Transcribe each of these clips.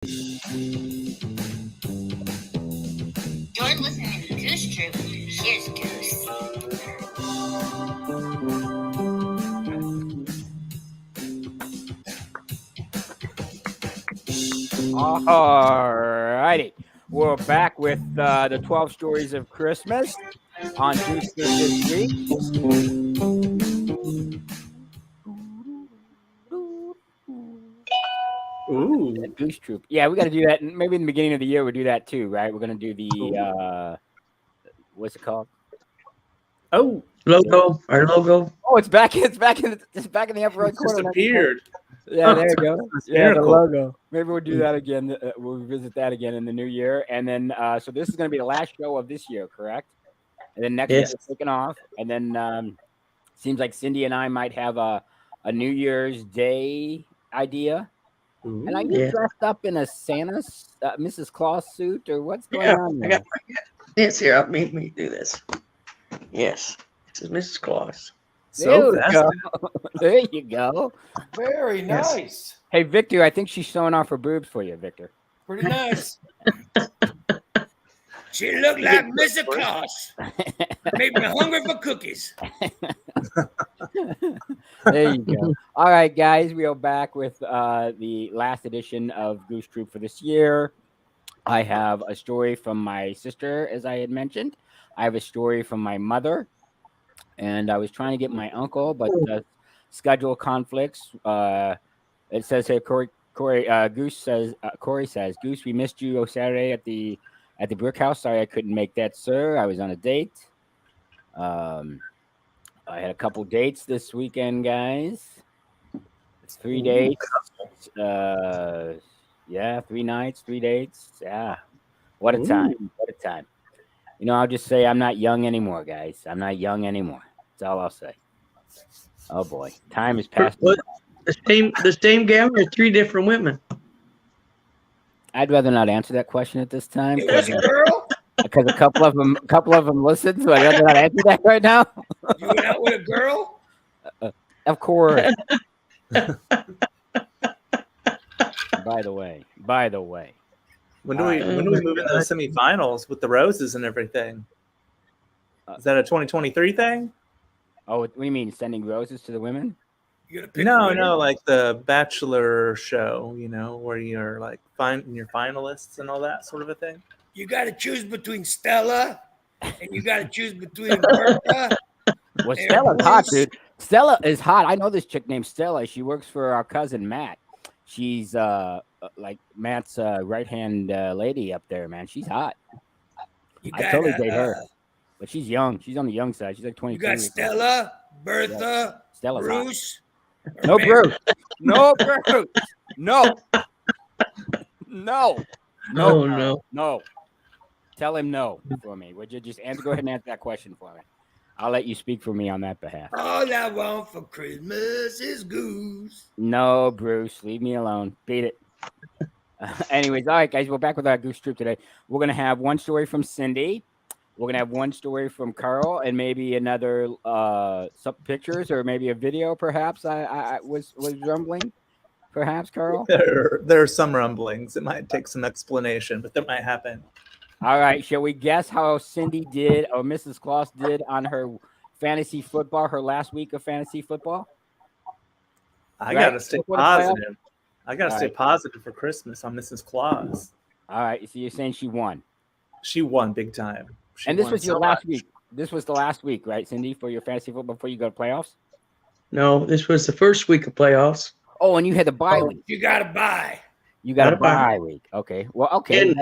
You're listening to Goose Troop. Here's Goose. All righty. We're back with the 12 Stories of Christmas on Goose Troop this week. Ooh. Goose Troop. Yeah, we got to do that. Maybe in the beginning of the year, we'll do that too, right? We're going to do the, what's it called? Oh, Logo, our logo. Oh, it's back. It's back in the upper right it just corner. appeared. Yeah, there you go. Christmas Yeah, the miracle. logo. Maybe we'll do that again. We'll revisit that again in the new year. And then, so this is going to be the last show of this year, correct? And then next Yes. week we're kicking off. And then seems like Cindy and I might have a New Year's Day idea. Ooh. And are you Yeah. dressed up in a Santa, Mrs. Claus suit, or what's going on I there? got this here. I'll make me do this. Yes, this is Mrs. Claus. So there you festive. go. There you go. Very Yes. nice. Hey, Victor, I think she's showing off her boobs for you, Victor. Pretty nice. She looked like Mr. Claus. Made me hungry for cookies. There you go. All right, guys, we are back with the last edition of Goose Troop for this year. I have a story from my sister, as I had mentioned. I have a story from my mother, and I was trying to get my uncle, but schedule conflicts. It says here, Corey, Goose says, Corey says, Goose, we missed you Saturday at the Brick House. Sorry, I couldn't make that, sir. I was on a date. I had a couple dates this weekend, guys. It's 3 dates. Yeah, 3 nights, 3 dates. Yeah. What a time. What a time. You know, I'll just say I'm not young anymore, guys. I'm not young anymore. That's all I'll say. Oh boy. Time has passed. What? The same gal or 3 different women? I'd rather not answer that question at this time It was a girl. because a couple of them listened, so I'd rather not answer that right now. You went out with a girl. Of course. By the way. When do we move into the semifinals with the roses and everything? Is that a 2023 thing? Oh, what do you mean sending roses to the women? You gotta pick a No, winner. like the Bachelor show, where you're like your finalists and all that sort of a thing. You gotta choose between Stella and you gotta choose between Bertha. Well, Hey, Stella's hot, Bruce. dude. Stella is hot. I know this chick named Stella. She works for our cousin Matt. She's like Matt's right hand lady up there, man. She's hot. You I got totally date her, but she's young. She's on the young side. She's like 22. You got Stella, Bertha, Stella's hot. Bruce. No or Mary. Bruce. No Bruce. No. No. Oh, no. No. Tell him no for me. Would you just go ahead and answer that question for me? I'll let you speak for me on that behalf. All I want for Christmas is Goose. No, Bruce, leave me alone. Beat it. Anyways, all right, guys, we're back with our Goose Troop today. We're going to have one story from Cindy. We're going to have one story from Carl and maybe another some pictures or maybe a video, perhaps. I was rumbling, perhaps, Carl. There are some rumblings. It might take some explanation, but that might happen. All right, shall we guess how Cindy did or Mrs. Claus did on her fantasy football, her last week of fantasy football? I Right. gotta stay Before the playoffs? positive. I gotta All stay right. positive for Christmas on Mrs. Claus. All right, so you're saying she won. She won big time. She And this won was your so last much. week. This was the last week, right, Cindy, for your fantasy football before you go to playoffs? No, this was the first week of playoffs. Oh, and you had the bye week. You gotta buy. You got a Got a bye. bye week. Okay. Well, okay. And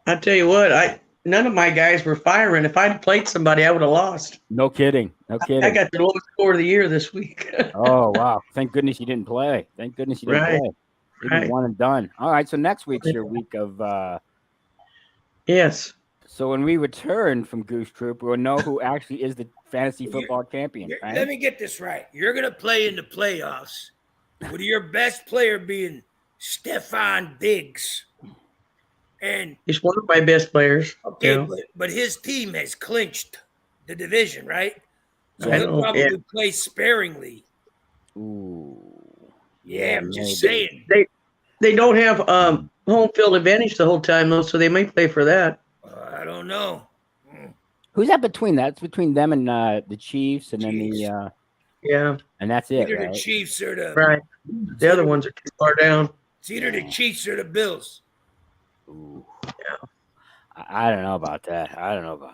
I tell you what, none of my guys were firing. If I'd played somebody, I would have lost. No kidding. No I kidding. got the lowest score of the year this week. Oh, wow. Thank goodness you didn't play. Thank goodness you didn't Right. play. You Right. one and done. All right. So next week's your week of Yes. so when we return from Goose Troop, we'll know who actually is the fantasy football champion, Let right? me get this right. You're gonna play in the playoffs with your best player being Stefan Diggs. And He's one of my best players. okay, you know. but his team has clinched the division, right? So I he'll know, probably yeah. play sparingly. Ooh. Yeah, I'm just maybe. saying. They don't have home field advantage the whole time, though, so they might play for that. I don't know. Who's that between? That's between them and the Chiefs, and then Chiefs. the Yeah, and that's it, Either right? the Chiefs or the right. The other ones are too far down. It's either the Chiefs or the Bills. Ooh. I don't know about that.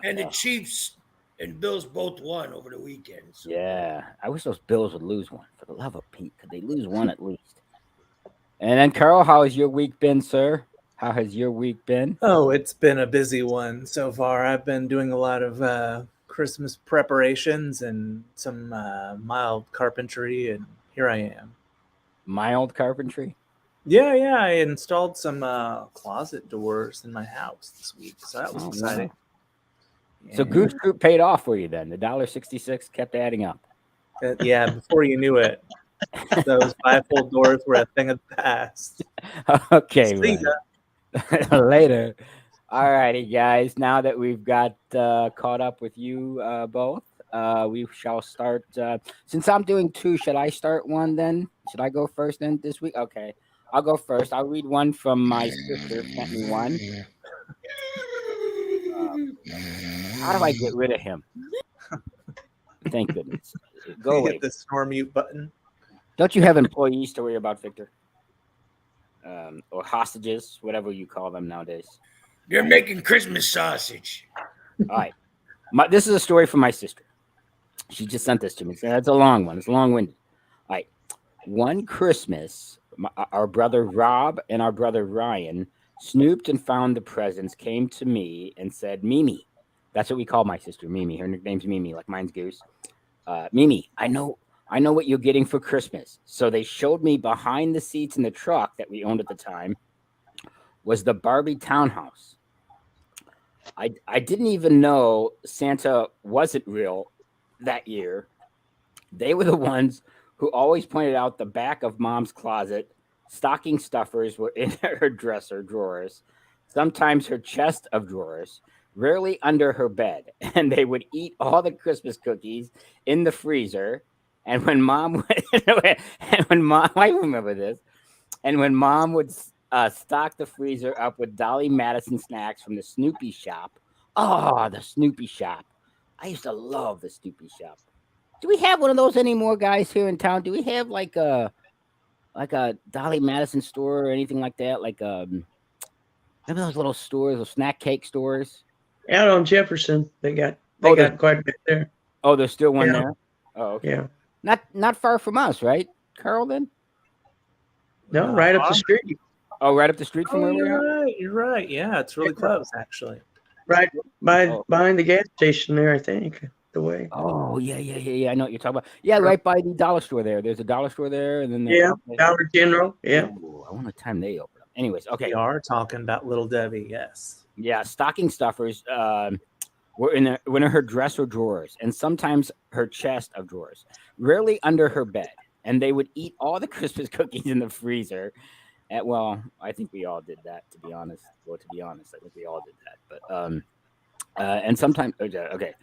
And the Chiefs and Bills both won over the weekend. So. Yeah, I wish those Bills would lose one. For the love of Pete, could they lose one at least? And then, Carl, how has your week been, sir? How has your week been? Oh, it's been a busy one so far. I've been doing a lot of Christmas preparations and some mild carpentry, and here I am. Mild carpentry? Yeah, I installed some closet doors in my house this week, so that was exciting. Wow. So Goose Troop paid off for you then. The $1.66 kept adding up. Yeah, before you knew it, those bifold doors were a thing of the past. Okay, See ya. later. All righty, guys. Now that we've got caught up with you both, we shall start. Since I'm doing two, should I start one then? Should I go first then this week? Okay, I'll go first. I'll read one from my sister. Sent me one. How do I get rid of him? Thank goodness. Go away. Hit the snore mute button. Don't you have employees to worry about, Victor? Or hostages, whatever you call them nowadays. They're making Christmas sausage. All right. This is a story from my sister. She just sent this to me. So that's a long one. It's long-winded. All right. One Christmas, our brother Rob and our brother Ryan snooped and found the presents, came to me and said, Mimi. That's what we call my sister, Mimi. Her nickname's Mimi, like mine's Goose. Mimi, I know what you're getting for Christmas. So they showed me behind the seats in the truck that we owned at the time was the Barbie townhouse. I didn't even know Santa wasn't real that year. They were the ones who always pointed out the back of Mom's closet. Stocking stuffers were in her dresser drawers, sometimes her chest of drawers, rarely under her bed. And they would eat all the Christmas cookies in the freezer. And when Mom would, I remember this. And when Mom would stock the freezer up with Dolly Madison snacks from the Snoopy shop. Oh, the Snoopy shop. I used to love the Snoopy shop. Do we have one of those anymore, guys, here in town? Do we have like a Dolly Madison store or anything like that? Like remember those little stores, those snack cake stores? Out on Jefferson, they got quite a bit there. Oh, there's still one there? Oh, okay. Yeah. Not far from us, right, Carl, then? No, right up the street. Oh, right up the street from where we are? You're right. Yeah, it's really close, actually. Right behind the gas station there, I think. The way. Oh, yeah. I know what you're talking about. Yeah, right by the dollar store there. There's a dollar store there, and then Dollar General. Yeah. Ooh, I wonder what time they open up. Anyways, okay. We are talking about Little Debbie, yes. Yeah, stocking stuffers were in her dresser drawers, and sometimes her chest of drawers, rarely under her bed. And they would eat all the Christmas cookies in the freezer. Well, I think we all did that, to be honest. Well, to be honest, I think we all did that. But and sometimes okay.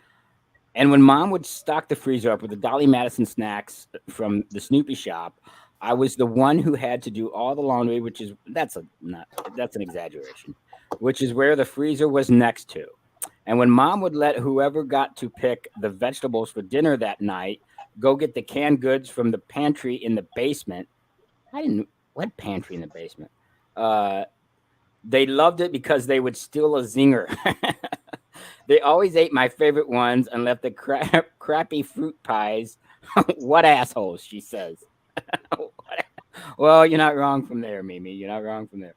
And when Mom would stock the freezer up with the Dolly Madison snacks from the Snoopy shop, I was the one who had to do all the laundry, that's an exaggeration, which is where the freezer was next to. And when Mom would let whoever got to pick the vegetables for dinner that night go get the canned goods from the pantry in the basement. What pantry in the basement? They loved it because they would steal a zinger. They always ate my favorite ones and left the crappy fruit pies. What assholes, she says. Well, you're not wrong from there, Mimi. You're not wrong from there.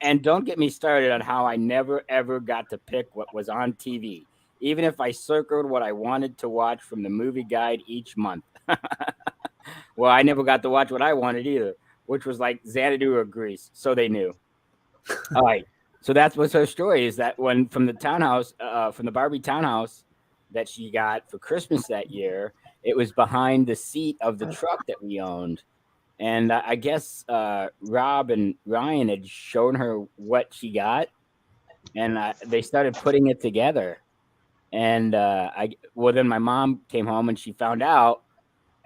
And don't get me started on how I never, ever got to pick what was on TV, even if I circled what I wanted to watch from the movie guide each month. Well, I never got to watch what I wanted either, which was like Xanadu or Grease, so they knew. All right. So that's what's her story, is that when from the townhouse, from the Barbie townhouse that she got for Christmas that year, it was behind the seat of the truck that we owned. And I guess Rob and Ryan had shown her what she got, and they started putting it together. And then my mom came home and she found out,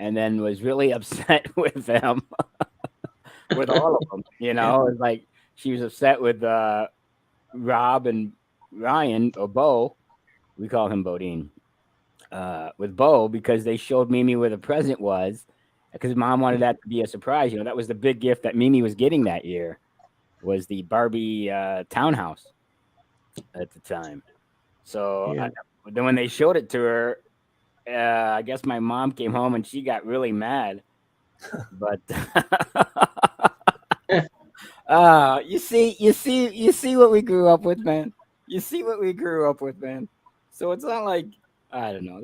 and then was really upset with them, with all of them. You know, it's like she was upset with Rob and Ryan or Bo. We call him Bodine. With Bo because they showed Mimi where the present was because Mom wanted that to be a surprise. You know, that was the big gift that Mimi was getting that year was the Barbie townhouse at the time. So Yeah. then when they showed it to her, I guess my mom came home and she got really mad. But you see what we grew up with, man. You see what we grew up with, man. So it's not like I don't know.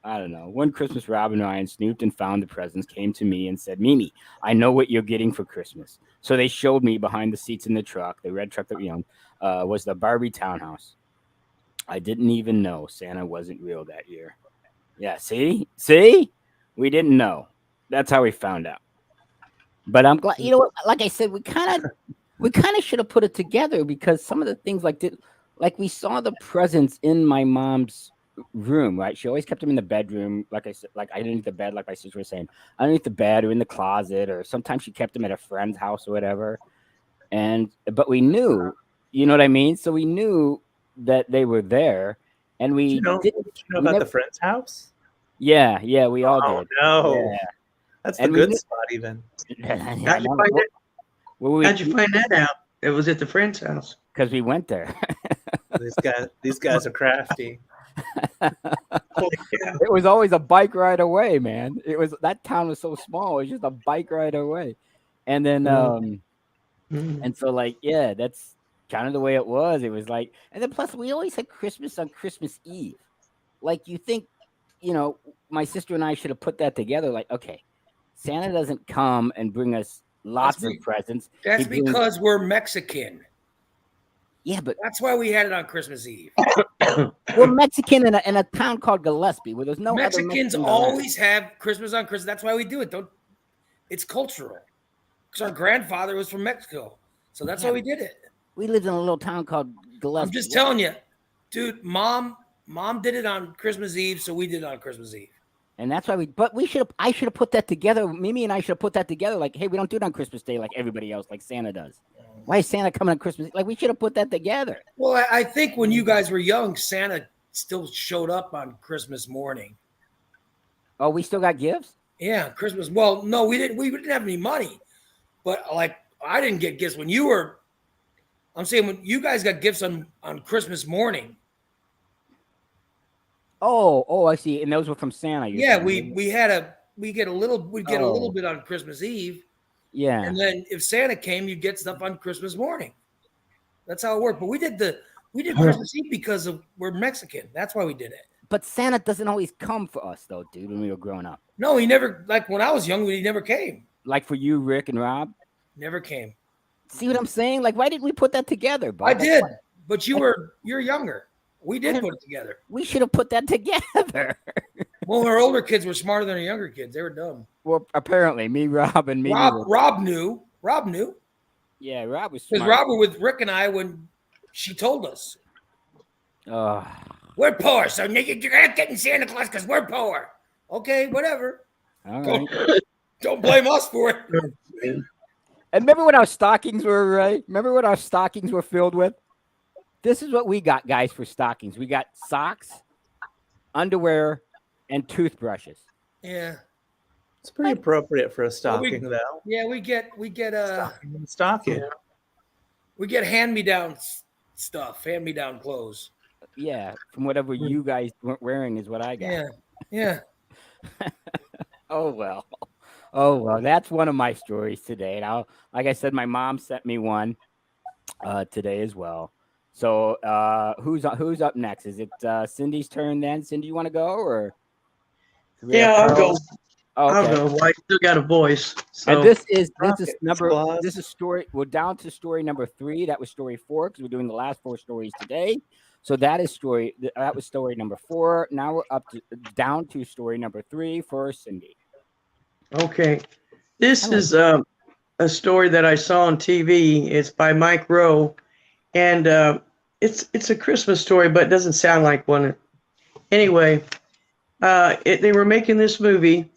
I don't know. One Christmas, Robin and Ryan snooped and found the presents, came to me and said, "Mimi, I know what you're getting for Christmas." So they showed me behind the seats in the truck, the red truck that we owned, was the Barbie townhouse. I didn't even know Santa wasn't real that year. Yeah, see, we didn't know. That's how we found out. But I'm glad. You know what? Like I said, we kind of should have put it together because some of the things like we saw the presents in my mom's room, right? She always kept them in the bedroom, like I said, like underneath the bed, like my sister was saying, underneath the bed or in the closet, or sometimes she kept them at a friend's house or whatever. But we knew, you know what I mean? So we knew that they were there, and we Did you know about the friend's house? Yeah, we all Oh did. no, Yeah. that's the And we good knew- spot. Even How'd you find that? How'd you find that out? It was at the friend's house. Because we went there. these guys are crafty. Holy cow. It was always a bike ride away, man. That town was so small. It was just a bike ride away. And then and so like, yeah, that's kind of the way it was. It was like, and then plus we always had Christmas on Christmas Eve. Like you think, my sister and I should have put that together. Like, okay, Santa doesn't come and bring us lots of presents. That's because we're Mexican. Yeah, but that's why we had it on Christmas Eve. We're Mexican in a town called Gillespie, where there's no Mexicans other always have Christmas on Christmas. That's why we do it. It's cultural. Because our grandfather was from Mexico, so that's why we did it. We lived in a little town called Gillespie. I'm just telling you, dude. Mom did it on Christmas Eve, so we did it on Christmas Eve. And that's why I should have put that together. Mimi and I should have put that together. Like, hey, we don't do it on Christmas Day like everybody else, like Santa does. Why is Santa coming on Christmas? Like, we should have put that together. Well, I think when you guys were young, Santa still showed up on Christmas morning. Oh, we still got gifts? Yeah, Christmas. Well, no, we didn't. We didn't have any money, but like I didn't get gifts when you were. I'm saying when you guys got gifts on Christmas morning. Oh, I see. And those were from Santa. Yeah, we get a little bit on Christmas Eve. Yeah. And then if Santa came, you get stuff on Christmas morning. That's how it worked. But we did Christmas Eve because we're Mexican. That's why we did it. But Santa doesn't always come for us though, dude, when we were growing up. No, he never, like when I was young, he never came. Like for you, Rick and Rob? Never came. See what I'm saying? Like, why didn't we put that together, Bob? I did, but you're younger. We did put it together. We should have put that together. Well, our older kids were smarter than our younger kids. They were dumb. Well, apparently, me, Rob, and me. Rob knew. Rob knew. Yeah, Rob was smart. Because Rob was with Rick and I when she told us. We're poor, so you're not getting Santa Claus because we're poor. Okay, whatever. All right. Don't blame us for it. And remember when our stockings were right? Remember what our stockings were filled with? This is what we got, guys, for stockings. We got socks, underwear, and toothbrushes. Yeah. It's pretty appropriate for a stocking, though. Yeah, we get stocking. We get hand-me-down stuff, hand-me-down clothes. Yeah, from whatever you guys weren't wearing is what I got. Yeah. Oh well, that's one of my stories today. Now, like I said, my mom sent me one today as well. So who's up next? Is it Cindy's turn then? Cindy, you want to go or? Yeah, I'll go. Oh, okay. I'll go. I still got a voice. So. And this is story. We're down to story number 3. That was story 4 because we're doing the last 4 stories today. So that was story number 4. Now we're down to story number 3 for Cindy. Okay, this is a story that I saw on TV. It's by Mike Rowe, and it's a Christmas story, but it doesn't sound like one. Anyway, they were making this movie,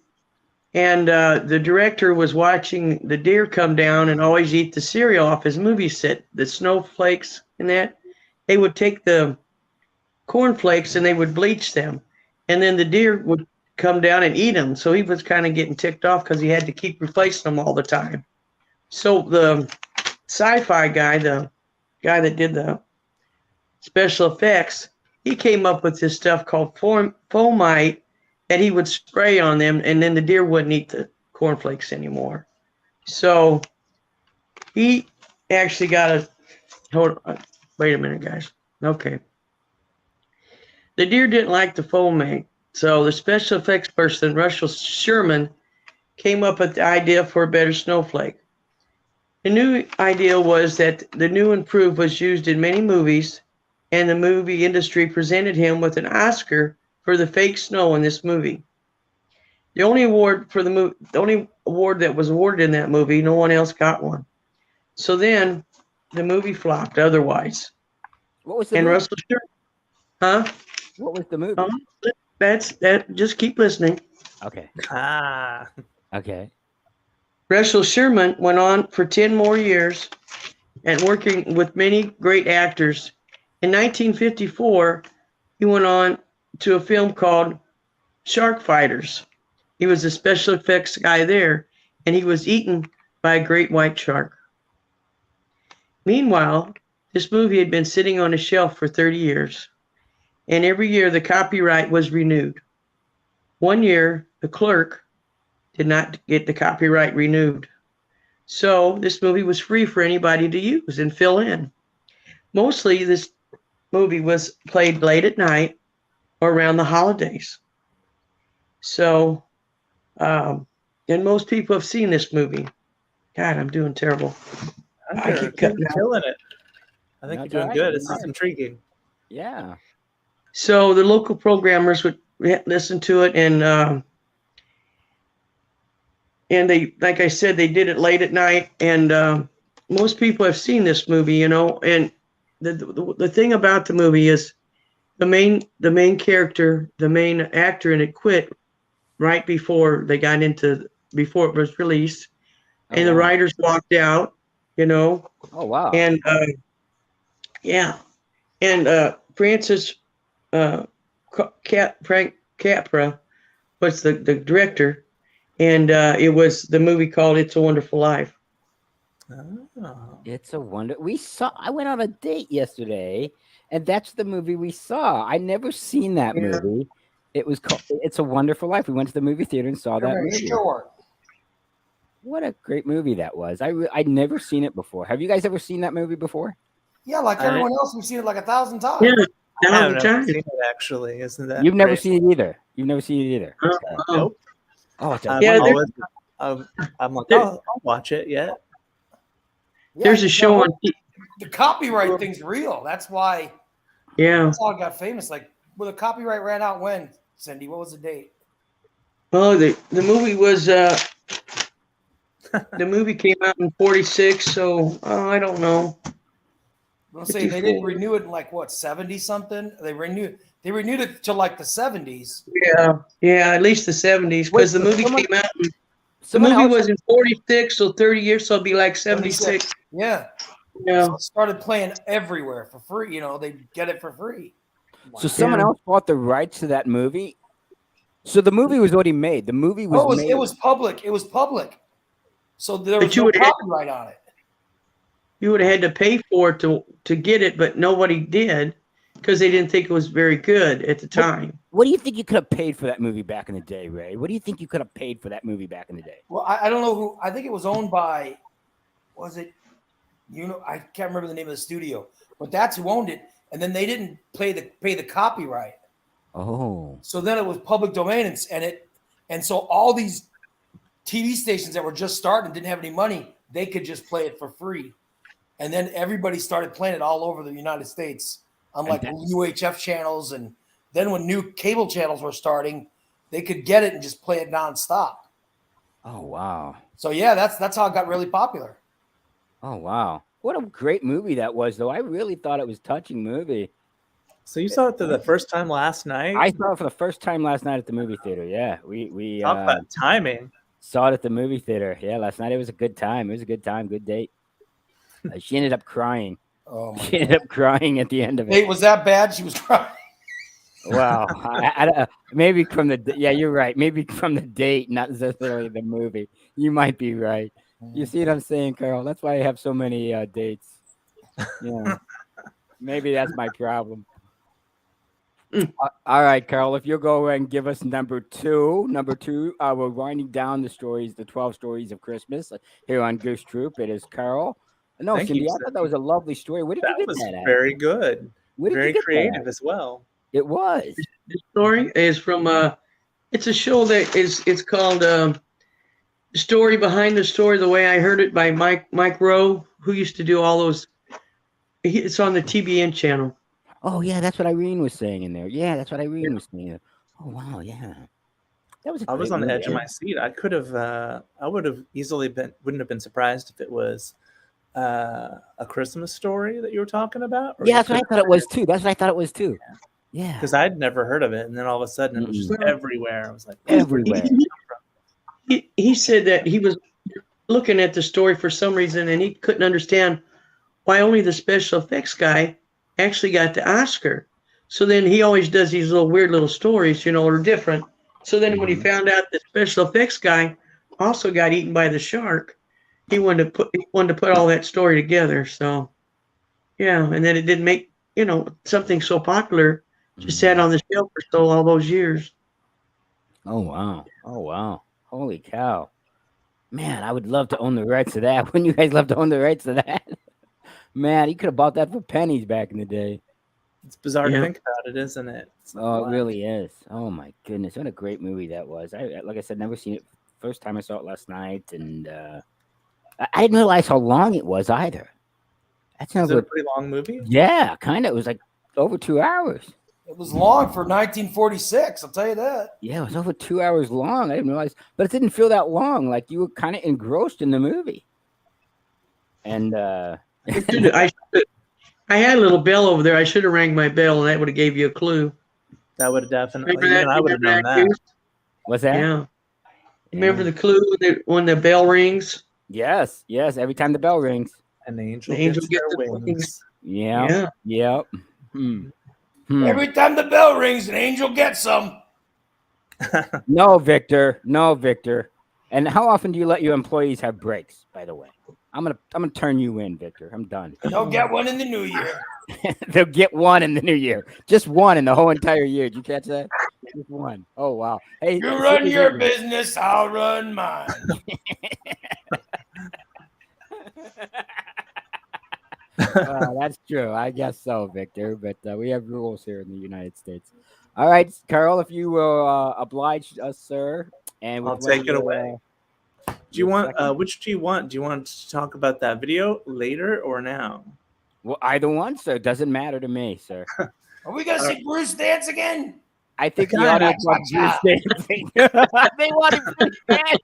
And the director was watching the deer come down and always eat the cereal off his movie set, the snowflakes and that. They would take the cornflakes and they would bleach them. And then the deer would come down and eat them. So he was kind of getting ticked off because he had to keep replacing them all the time. So the sci-fi guy, the guy that did the special effects, he came up with this stuff called fomite that he would spray on them, and then the deer wouldn't eat the cornflakes anymore. So he actually got a, hold on, wait a minute, guys. Okay. The deer didn't like the fomite, so the special effects person, Russell Sherman, came up with the idea for a better snowflake. The new idea was that the new improved was used in many movies, and the movie industry presented him with an Oscar for the fake snow in this movie. The only award for the only award that was awarded in that movie, no one else got one. So then the movie flopped otherwise. What was the and movie? Russell Sherman, huh? What was the movie? That's that. Just keep listening. Okay. Ah. Okay. Russell Sherman went on for 10 more years and working with many great actors. In 1954, he went on to a film called Shark Fighters. He was a special effects guy there, and he was eaten by a great white shark. Meanwhile, this movie had been sitting on a shelf for 30 years, and every year the copyright was renewed. One year, the clerk did not get the copyright renewed. So this movie was free for anybody to use and fill in. Mostly this movie was played late at night or around the holidays. So, and most people have seen this movie. God, I'm doing terrible. I You're keep cutting out. killing it. I think That's you're doing all right. good. This is intriguing. Yeah. So the local programmers would listen to it, and they, like I said, they did it late at night, and most people have seen this movie, you know. And the thing about the movie is the main character, the main actor in it quit right before before it was released, and the writers walked out, you know. Oh wow. And yeah, and Francis Capra was the director, and it was the movie called "It's a Wonderful Life." Oh. It's a wonder. I went on a date yesterday, and that's the movie we saw. I never seen that Yeah. movie. It was called "It's a Wonderful Life." We went to the movie theater and saw that movie. Sure. What a great movie that was. I'd never seen it before. Have you guys ever seen that movie before? Yeah, like everyone else, we've seen it like 1,000 times. Yeah, I all the haven't time. seen it actually. Isn't that You've never great? seen it either. You've never seen it either. Nope. Oh, it's a I'm, Yeah, always- I'm like, I'll watch it yet. Yeah, There's a you show know, on. the copyright thing's real. That's why Yeah. that's how it got famous. Like, well, the copyright ran out when, Cindy? What was the date? Oh, the movie was the movie came out in '46, so I don't know. Let's say they didn't renew it in like what 70 something. They renewed it to like the 70s. Yeah, at least the '70s, because the movie came out. The movie was in '46, so 30 years, so it'd be like '76. Yeah. Yeah. So it started playing everywhere for free. You know, they get it for free. So someone else bought the rights to that movie. So the movie was already made. The movie was made. It was public. It was public. So there was no copyright on it. You would have had to pay for it to get it, but nobody did because they didn't think it was very good at the time. What do you think you could have paid for that movie back in the day, Ray? What do you think you could have paid for that movie back in the day? Well, I don't know who. I think it was owned by. Was it? You know, I can't remember the name of the studio, but that's who owned it. And then they didn't pay the copyright. Oh. So then it was public domain, and so all these TV stations that were just starting and didn't have any money, they could just play it for free. And then everybody started playing it all over the United States on like UHF channels. And then when new cable channels were starting, they could get it and just play it nonstop. Oh wow. So yeah, that's how it got really popular. Oh wow. What a great movie that was, though. I really thought it was a touching movie. So you saw it for the first time last night? I saw it for the first time last night at the movie theater. Yeah, we Talk about timing. Saw it at the movie theater. Yeah, last night. It was a good time. It was a good time. Good date. She ended up crying. Oh my She ended god. up crying at the end of it. Hey, was that bad? She was crying. Wow. Maybe from the yeah, you're right. Maybe from the date, not necessarily the movie. You might be right. You see what I'm saying, Carl? That's why I have so many dates. Yeah. Maybe that's my problem. All right, Carl, if you'll go and give us number two. Number two, we're winding down the stories, the 12 stories of Christmas here on Goose Troop. It is Carl. No, Thank Cindy, you, I thought that Cindy. was a lovely story. Where did you That get was that at? very good. Where did Very you get creative that? as well. It was. The story is from it's a show that it's called Story Behind the Story, the way I heard it by Mike Rowe, who used to do all those. It's on the TBN channel. Oh, yeah, that's what Irene was saying in there. Yeah, that's what Irene was saying. Oh, wow, yeah. That was a I was great on the movie. edge of my seat. I could have, I would have easily wouldn't have been surprised if it was a Christmas story that you were talking about. Yeah, that's what I thought it was too. That's what I thought it was too. Yeah. Because I'd never heard of it, and then all of a sudden it was just everywhere. I was like, Everywhere. He said that he was looking at the story for some reason, and he couldn't understand why only the special effects guy actually got the Oscar. So then he always does these little weird little stories, you know, that are different. So then when he found out the special effects guy also got eaten by the shark, he wanted to put all that story together. So yeah, and then it didn't make, you know, something so popular just sat on the shelf for so all those years. Oh wow. Oh wow. Holy cow. Man, I would love to own the rights to that. Wouldn't you guys love to own the rights to that? Man, you could have bought that for pennies back in the day. it's bizarre Yeah. to think about it, isn't it? It's like, Oh, what? it really is. Oh my goodness. What a great movie that was. Like I said, never seen it. First time I saw it last night, and I didn't realize how long it was either. That's Is it never a pretty long movie? Yeah, kind of. It was like over 2 hours. It was long for 1946. I'll tell you that. Yeah, it was over 2 hours long. I didn't realize, but it didn't feel that long. Like you were kind of engrossed in the movie. And I had a little bell over there. I should have rang my bell, and that would have gave you a clue. That would have definitely. Remember that? Even I would have known Remember that. Goose? what's that? Yeah. Remember the clue when the bell rings? Yes, yes. Every time the bell rings. An angel, The angel gets gets their the wings. Yeah. Yeah. Yep. Hmm. Every time the bell rings, an angel gets some. No, Victor. No, Victor. And how often do you let your employees have breaks? By the way, I'm gonna turn you in, Victor. I'm done. They'll get one in the new year. They'll get one in the new year. Just one in the whole entire year. Did you catch that? Just one. Oh wow. Hey, You run your business, I'll run mine. That's true. I guess so, Victor. But we have rules here in the United States. All right, Carl, if you will oblige us, sir, and I'll take it away. Do you want? Which do you want? Do you want to talk about that video later or now? Well, either one, sir. Doesn't matter to me, sir. Are we gonna see Bruce dance again? I think the audience wants Bruce dancing. They want to Bruce dancing.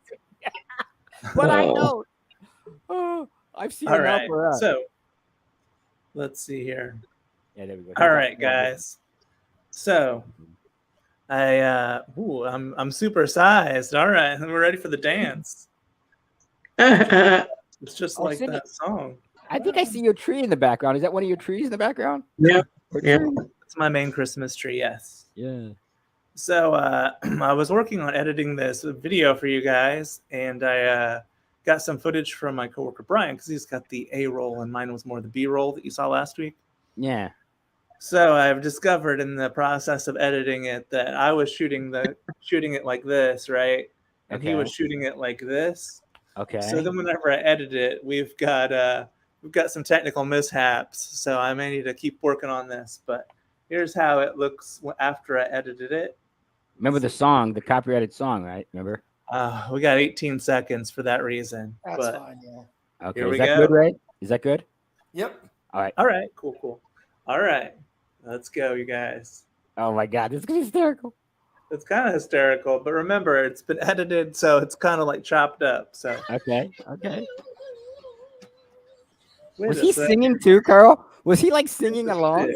But I know. Oh, I've seen All enough right. for us. So let's see here. Yeah, there we go. All right, guys. So I'm super sized. All right, we're ready for the dance. It's just like Cindy, that song. I think I see your tree in the background. Is that one of your trees in the background? Yeah. Or Yeah. tree? It's my main Christmas tree. Yes. Yeah. So I was working on editing this video for you guys, and I got some footage from my coworker Brian because he's got the A roll, and mine was more the B roll that you saw last week. Yeah. So I've discovered in the process of editing it that I was shooting it like this, right? And he was shooting it like this. Okay. So then whenever I edit it, we've got some technical mishaps. So I may need to keep working on this. But here's how it looks after I edited it. Remember the song, the copyrighted song, right? Remember? We got 18 seconds for that reason. That's fine, yeah. Okay. Here Is we that go. good, Ray? Is that good? Yep. All right. All right, cool. All right, let's go, you guys. Oh my God, this is gonna be hysterical. It's kind of hysterical, but remember, it's been edited, so it's kind of like chopped up. So Okay. wait Was a he sec. singing too, Carl? Was he like singing along?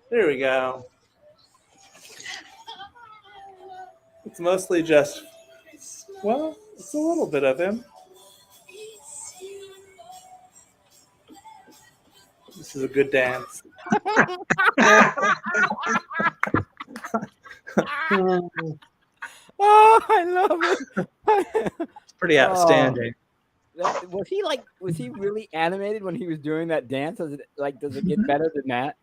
There we go. It's mostly just, well, it's a little bit of him. This is a good dance. Oh, I love it. It's pretty outstanding. Was he really animated when he was doing that dance? Does it get better than that?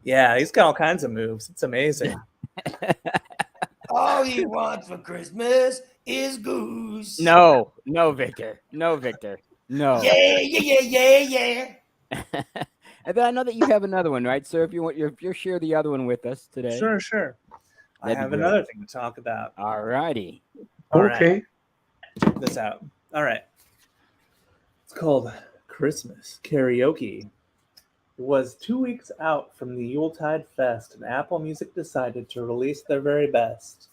Yeah, he's got all kinds of moves. It's amazing. All he wants for Christmas is Goose. No, Victor. No, Victor. No. Yeah. And then I know that you have another one, right, sir? If you share the other one with us today. Sure. I That'd be have great. another thing to talk about. All righty. All right. Okay. Check this out. All right. It's called Christmas Karaoke. It was 2 weeks out from the Yuletide Fest, and Apple Music decided to release their very best.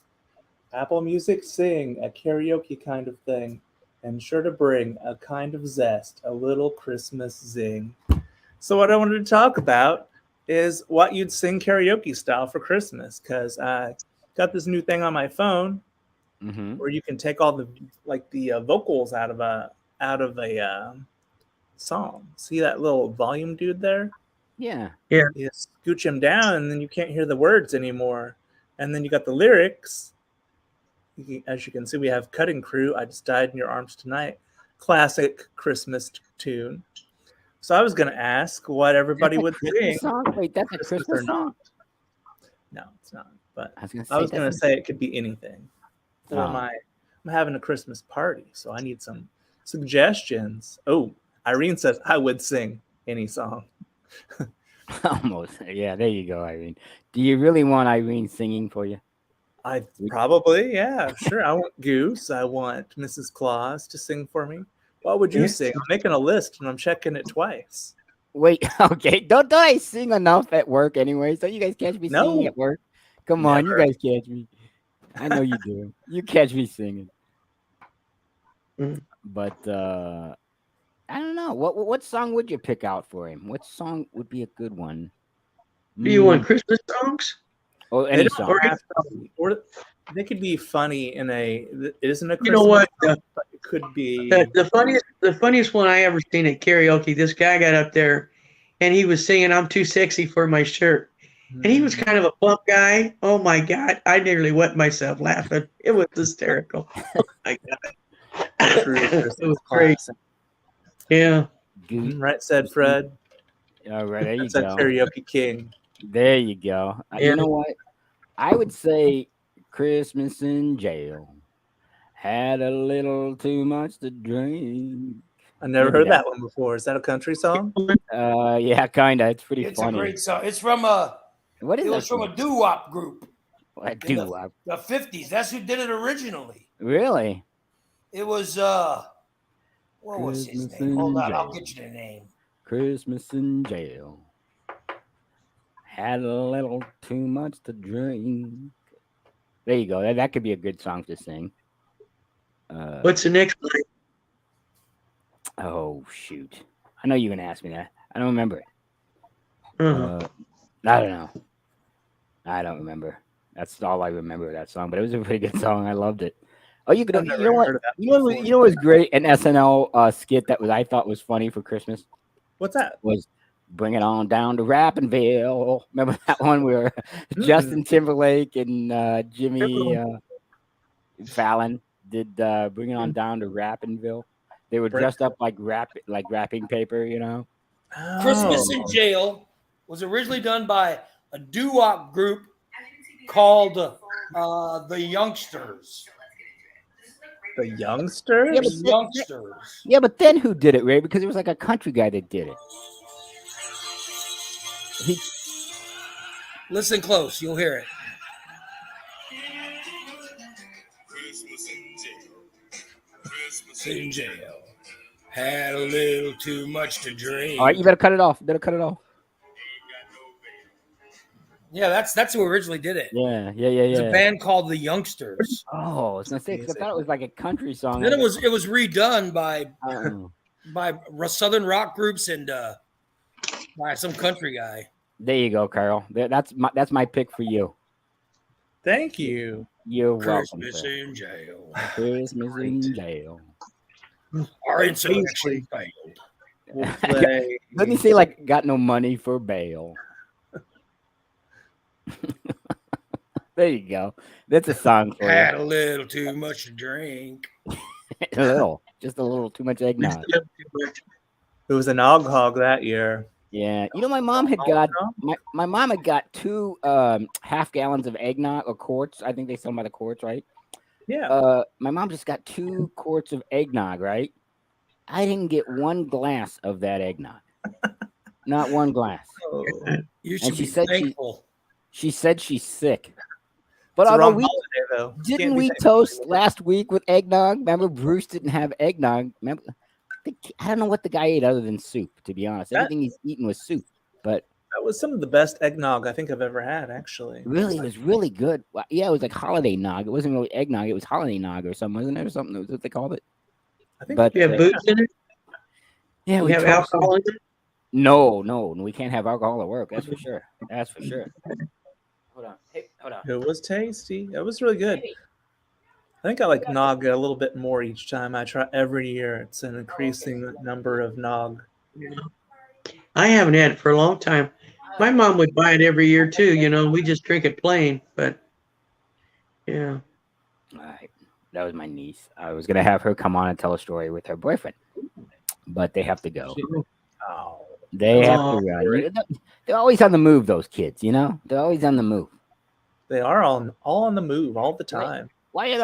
Apple Music Sing, a karaoke kind of thing, and sure to bring a kind of zest, a little Christmas zing. So what I wanted to talk about is what you'd sing karaoke style for Christmas, because I got this new thing on my phone where you can take all the vocals out of a song. See that little volume dude there? Yeah. You scooch him down, and then you can't hear the words anymore. And then you got the lyrics. As you can see, we have Cutting Crew, I Just Died in Your Arms Tonight. Classic Christmas tune. So I was going to ask what everybody would sing. Wait, that's a Christmas song? No, it's not. But I was going to say it could be anything. For Oh. I'm having a Christmas party, so I need some suggestions. Oh, Irene says I would sing any song. Almost. Yeah, there you go, Irene. Do you really want Irene singing for you? I probably, yeah, sure. I want Goose. I want Mrs. Claus to sing for me. What would you Yes. sing? I'm making a list and I'm checking it twice. Wait, okay. Don't I sing enough at work anyway? So you guys catch me No. singing at work? Come on, you Never. guys catch me. I know you do. You catch me singing. Mm. But I don't know. What song would you pick out for him? What song would be a good one? Do you want Christmas songs? Oh, They any don't song. have to- or they could be funny in a. It isn't a Christmas You know what? song, but it could be. The funniest one I ever seen at karaoke. This guy got up there, and he was singing "I'm Too Sexy for My Shirt," and he was kind of a plump guy. Oh my God! I nearly wet myself laughing. It was hysterical. Oh my God! True It Christmas was great. classic. Yeah. Goose. Right, said Fred. All right, there you That's a go. karaoke king. There you go. Yeah. You know what? I would say Christmas in jail. Had a little too much to drink. I never Maybe heard that. that one before. Is that a country song? Yeah, kinda. It's pretty It's funny. a great song. It's from a. What is It that? was from a doo-wop group. I in do. the 50s. That's who did it originally. Really? It was what was his Christmas name? in Hold on, I'll jail. get you the name. Christmas in jail. Had a little too much to drink. There you go. That could be a good song to sing. What's the next one? Oh shoot! I know you're gonna ask me that. I don't remember it. Uh-huh. I don't know. I don't remember. That's all I remember of that song. But it was a pretty good song. I loved it. Oh, you could. I've You never know what? heard of that You know, before. you know what was great? An SNL skit that I thought was funny for Christmas What's that? was "Bring It On Down to Rappinville." Remember that one where Justin Timberlake and Jimmy Fallon did "Bring It On Down to Rappinville"? They were dressed up like wrapping paper, you know. Christmas in Jail was originally done by a doo-wop group called the Youngsters. The Youngsters? Yeah, The Youngsters. Yeah, but then who did it, Ray? Because it was like a country guy that did it. Listen close, you'll hear it. Christmas in jail. Had a little too much to drink. All right, you better cut it off. Yeah, that's who originally did it. Yeah. It's a band called the Youngsters. Oh, I was gonna say 'cause I thought it was like a country song. Then it was redone by Oh. Southern rock groups and by some country guy. There you go, Carl. That's my pick for you. Thank you. You're welcome, Christmas sir. in jail. Christmas Great. in jail. Our insurrection Paisley failed. will play. Doesn't he say like got no money for bail? There you go. That's a song for Had a little too much to drink. you. A little, just a little too much eggnog. It was an og hog that year. Yeah, you know, my mom had got my mom had got 2 half gallons of eggnog or quarts. I think they sell them by the quarts, right? Yeah. My mom just got 2 quarts of eggnog, right? I didn't get 1 glass of that eggnog. Not 1 glass. Oh. You should she be said thankful. She said she's sick. But It's the although wrong we holiday, though. didn't Can't be we thankful toast anymore. last week with eggnog? Remember, Bruce didn't have eggnog. Remember, I don't know what the guy ate other than soup. To be honest, everything he's eaten was soup. But That was some of the best eggnog I think I've ever had, actually. really, it was really good. Well, yeah, it was like holiday nog. It wasn't really eggnog. It was holiday nog or something, wasn't it? Or something. That's what they called it. I think But You have booze in it? yeah, You we have toasted. alcohol in it? No, we can't have alcohol at work. That's for sure. That's for sure. Hold on. Hey, hold on. it was tasty. It was really good. I think I like nog a little bit more each time I try. Every year, it's an increasing number of nog. I haven't had it for a long time. My mom would buy it every year too. You know, we just drink it plain. But yeah, All right. That was my niece. I was gonna have her come on and tell a story with her boyfriend, but they have to go. Oh, They have Oh, to run. They're always on the move. Those kids, you know, they're always on the move. they are all on the move all the time. Why is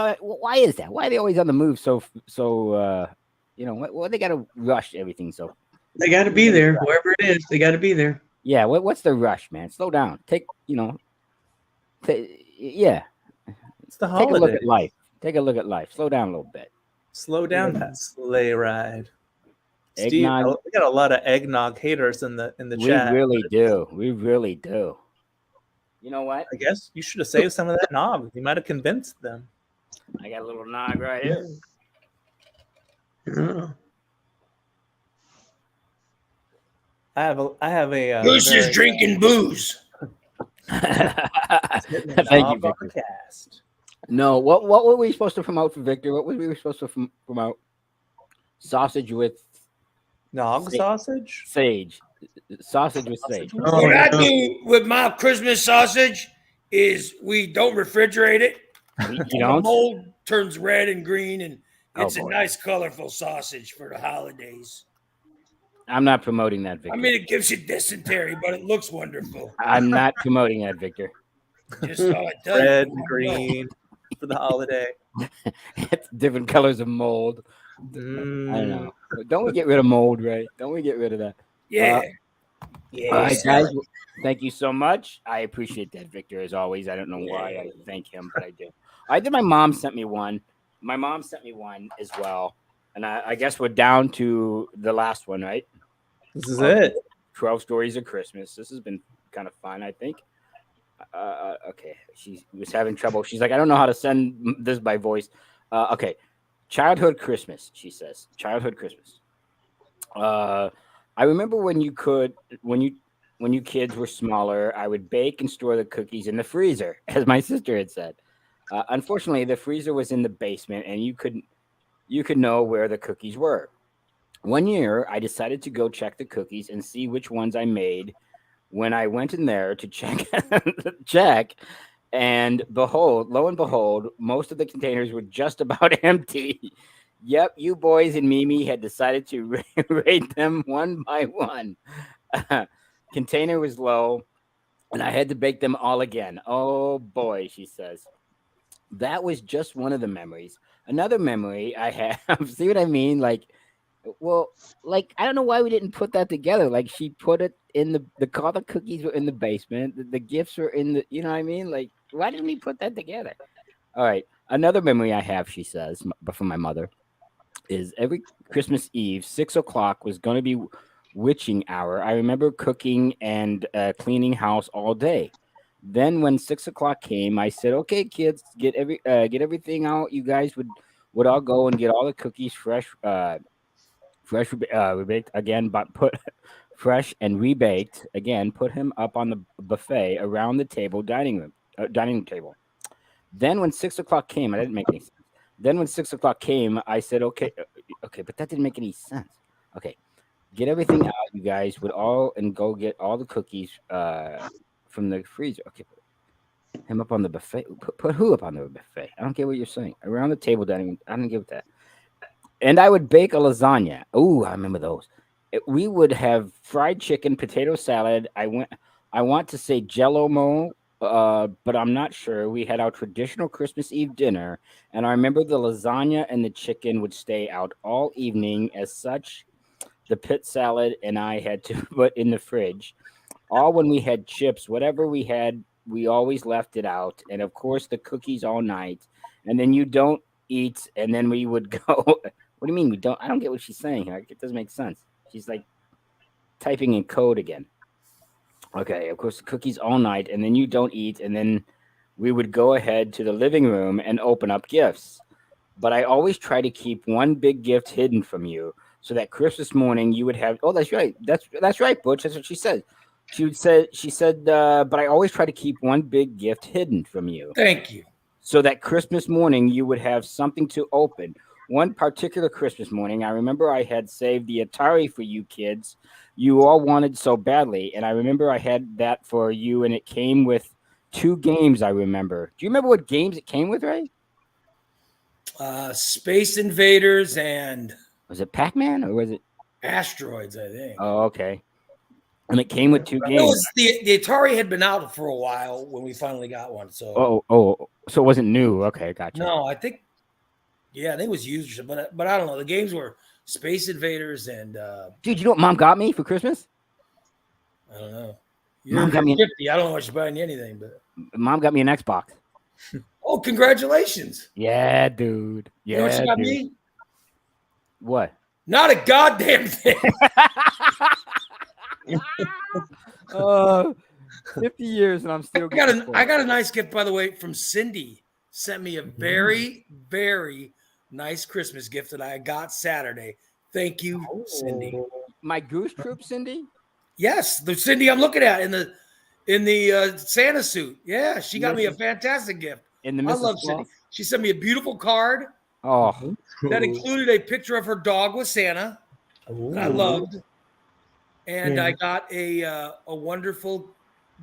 that? Why are they always on the move? You know, what they got to rush everything. So they got to be there. Whoever it is, they got to be there. yeah, what's the rush, man? Slow down. Take yeah. It's the Take a look holiday. at life. Take a look at life. Slow down a little bit. Slow down that sleigh ride. Steve, Eggnog. we got a lot of eggnog haters in the We chat. really do. We really do. You know what? I guess you should have saved some of that nog. You might have convinced them. I got a little nog right here. Oh. I have a Goose is very- drinking booze. Thank you, nog on Victor. the cast. No, what were we supposed to promote for Victor? What were we supposed to promote? Sausage with Nog Sa- sausage? sage. Sausage with sage. Oh, What I no. do with my Christmas sausage is we don't refrigerate it. You The don't? mold turns red and green, and Oh, it's a boy. nice, colorful sausage for the holidays. I'm not promoting that, Victor. I mean, it gives you dysentery, but it looks wonderful. I'm not promoting that, Victor. Just all it does. Red and green for the holiday. It's different colors of mold. I don't know. Don't we get rid of mold, right? Don't we get rid of that? Yeah. All right, guys. Thank you so much. I appreciate that, Victor, as always. I don't know why I thank him, but I do. I did. My mom sent me one. My mom sent me one as well. And I guess we're down to the last one, right? This is it. 12 Stories of Christmas. This has been kind of fun, I think. Okay. She was having trouble. She's like, I don't know how to send this by voice. Okay. Childhood Christmas, she says. Childhood Christmas. I remember when you kids were smaller, I would bake and store the cookies in the freezer, as my sister had said. Unfortunately, the freezer was in the basement, and you could know where the cookies were. One year, I decided to go check the cookies and see which ones I made. When I went in there to check, and lo and behold, most of the containers were just about empty. Yep, you boys and Mimi had decided to rate them one by one. Container was low, and I had to bake them all again. Oh boy, she says. That was just one of the memories. Another memory I have, see what I mean? I don't know why we didn't put that together. Like, she put it in all the cookies were in the basement. The gifts were in the, you know what I mean? Like, why didn't we put that together? All right. Another memory I have, she says, but from my mother, is every Christmas Eve, 6:00 was going to be witching hour. I remember cooking and cleaning house all day. Then when 6:00 came, I said, "Okay, kids, get everything out. You guys would all go and get all the cookies fresh rebaked again, but put fresh and rebaked again. Put him up on the buffet around the dining room table. Then when 6 o'clock came, I didn't make any sense. Then when 6 o'clock came, I said, okay, but that didn't make any sense. Okay, get everything out, you guys would all and go get all the cookies from the freezer. Okay, put him up on the buffet. Put who up on the buffet? I don't get what you're saying. Around the table, I don't get what that. And I would bake a lasagna. Oh, I remember those. We would have fried chicken, potato salad. I want to say Jello mo, but I'm not sure. We had our traditional Christmas Eve dinner, and I remember the lasagna and the chicken would stay out all evening. As such, the pit salad and I had to put in the fridge. All when we had chips, whatever we had, we always left it out. And of course, the cookies all night. And then you don't eat, and then we would go. What do you mean we don't? I don't get what she's saying here. It doesn't make sense. She's like typing in code again. Okay, of course, the cookies all night, and then you don't eat, and then we would go ahead to the living room and open up gifts. But I always try to keep one big gift hidden from you, so that Christmas morning you would have. Oh, that's right. That's right, Butch. That's what she said. She said, but I always try to keep one big gift hidden from you, Thank you. so that Christmas morning you would have something to open. One particular Christmas morning, I remember I had saved the Atari for you kids. You all wanted so badly, and I remember I had that for you, and it came with 2 games. I remember. Do you remember what games it came with, Ray? Space Invaders and Was it Pac-Man or was it? Asteroids, I think. Oh, okay. And it came with 2 It games. was the Atari had been out for a while when we finally got one. So So it wasn't new. Okay, gotcha. no, I think it was used, but I don't know. The games were Space Invaders and Dude, you know what Mom got me for Christmas? I don't know. Mom got me. 50. I don't know what she's buying you anything, but Mom got me an Xbox. oh, congratulations! Yeah, dude. You know what Yeah, she got dude. me? What? Not a goddamn thing. 50 years and I'm still. I got a nice gift, by the way, from Cindy. Sent me a very, very nice Christmas gift that I got Saturday. Thank you, Cindy. My Goose Troop, Cindy. Yes, the Cindy I'm looking at in the Santa suit. Yeah, she got me a fantastic gift. In the I love Cindy. She sent me a beautiful card Oh, that included a picture of her dog with Santa that I loved, and I got a wonderful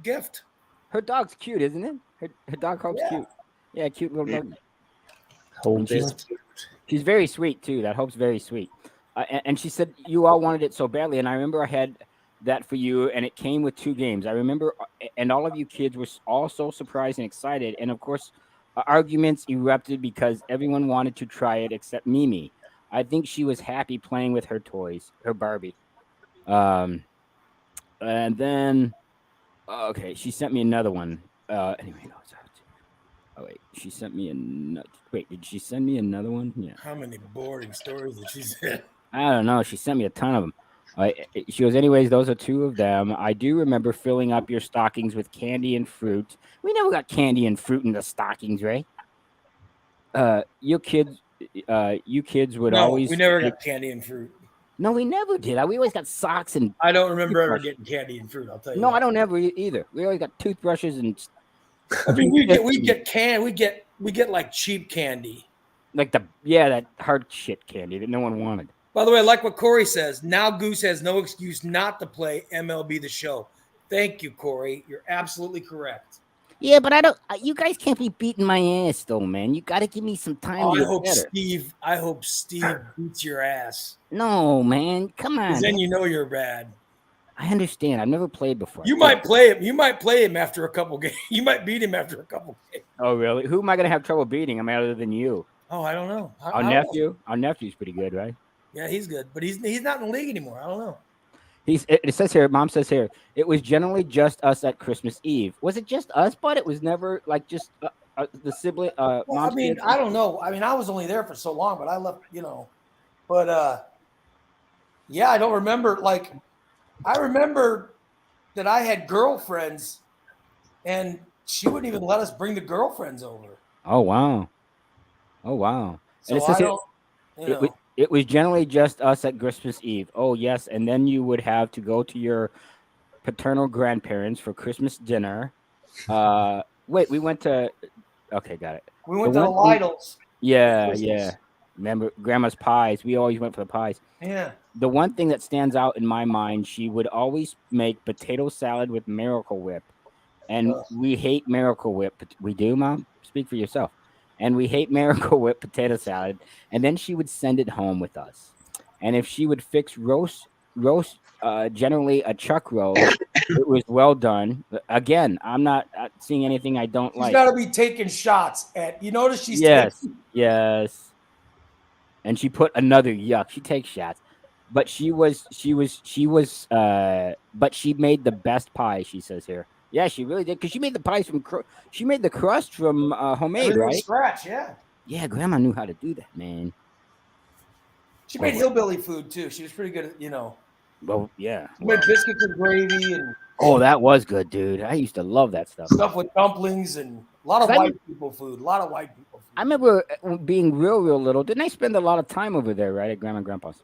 gift. her dog's cute, isn't it? Her dog Hope's cute. Yeah, cute little dog. Hope She's very sweet too. That Hope's very sweet. And she said you all wanted it so badly, and I remember I had that for you, and it came with 2 games. I remember, and all of you kids were all so surprised and excited, and of course, arguments erupted because everyone wanted to try it except Mimi. I think she was happy playing with her toys, her Barbie. And then, okay, she sent me another one. Anyway, no, sorry. Oh wait, she sent me wait, did she send me another one? Yeah. How many boring stories did she send? I don't know. She sent me a ton of them. She goes, anyways, those are 2 of them. I do remember filling up your stockings with candy and fruit. We never got candy and fruit in the stockings, Ray. You kids would always. We never got candy and fruit. No, we never did. We always got socks and. I don't remember ever getting candy and fruit. I'll tell you. No, that. I don't ever either. We always got toothbrushes and. I mean, we get like cheap candy. Like that hard shit candy that no one wanted. By the way, I like what Corey says. Now Goose has no excuse not to play MLB The Show. Thank you, Corey. You're absolutely correct. Yeah, but I don't. You guys can't be beating my ass, though, man. You got to give me some time. Oh, to I hope Steve beats your ass. No, man. Come on. Then you know you're bad. I understand. I've never played before. You might play him. You might play him after a couple games. You might beat him after a couple games. Oh, really? Who am I going to have trouble beating? I mean, other than you? Oh, I don't know. Our nephew? Our nephew's pretty good, right? Yeah, he's good, but he's not in the league anymore. I don't know. It says here, Mom says here, it was generally just us at Christmas Eve. Was it just us, but it was never like just the sibling? Well, I mean, kids? I don't know. I mean, I was only there for so long, but I left, But yeah, I don't remember. Like, I remember that I had girlfriends, and she wouldn't even let us bring the girlfriends over. Oh wow! Oh wow! So and it says I don't. It was generally just us at Christmas Eve. Oh, yes. And then you would have to go to your paternal grandparents for Christmas dinner. Wait, we went to Okay, got it. We went The to the one thing- Lidl's. Yeah, Christmas. yeah. Remember Grandma's pies? We always went for the pies. Yeah. The one thing that stands out in my mind, she would always make potato salad with Miracle Whip. And Ugh. we hate Miracle Whip. We do, Mom? Speak for yourself. And we hate Miracle Whip potato salad. And then she would send it home with us. And if she would fix roast, generally a chuck roast, it was well done. Again, I'm not seeing anything I don't She's like. got to be taking shots at. You notice she's Yes, taking. yes. And she put another yuck. She takes shots. But but she made the best pie, she says here. Yeah, she really did. Because she made the pies she made the crust from homemade, Everything from right? scratch. Yeah. Yeah, Grandma knew how to do that, man. She made hillbilly food too. She was pretty good at, Well, yeah. She made biscuits and gravy and Oh, that was good, dude. I used to love that stuff. stuff with dumplings and a lot of white people food. A lot of white people food. I remember being real little. Didn't I spend a lot of time over there, right, at Grandma and Grandpa's?